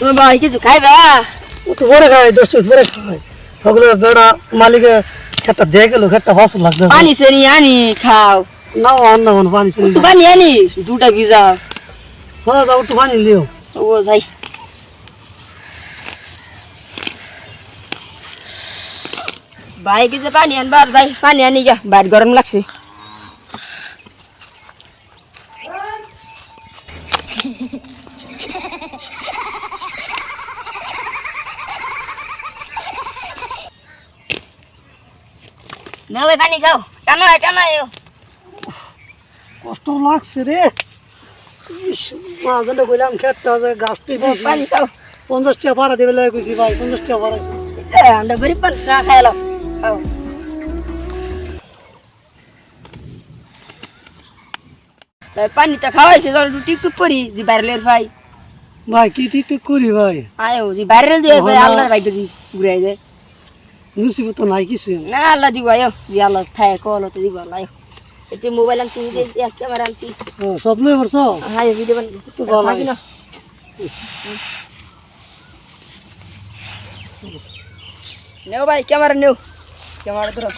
তুমি ভাই কিছু খাইবা? তো বড় খাই 10 মিনিট পরে খাই ওগুলো বেড়া মালিকে খেতটা দিয়ে গেল খেতটা হসল লাগবে পানি সেনি আনি খাও। নাও আন্না কোন পানি ছিল পানি আনি দুটা ভিজাও। হ্যাঁ যাও একটু পানি লিও ও যাই ভাই কিছু পানি আনবার যাই পানি আনি গা বাইর গরম লাগছে। না ভাই পানি খাও টানো টানো কষ্ট লাগছে রে মাঝে কইলাম খেতটা যে গাছটি বেশি পানি খাও। 50 টাকা ভাড়া দিবে লাগে কইছি ভাই 50 টাকা ভাড়া আমরা গরিব মানুষ না খাইলাম খাও। পানিটা খাওয়াইছে চল একটু টিকটুক করি যে বাইরের ভাই ভাই কি টিকটক করি ভাই আয়ো যে বাইরের দিয়ে ভাই আল্লাহর ভাই যদি ঘুরাই যায় মুসিবত তো নাই কিছু না আল্লাহ দিব আয়ো যে আল্লাহ থাকে কল তো দিব আল্লাহ এতে মোবাইল আনছি ক্যামেরা আনছি স্বপ্ন করছ হ্যাঁ ভিডিও বানাই তো ভালো থাকি না নেও ভাই ক্যামেরা নেও ক্যামেরা ধরো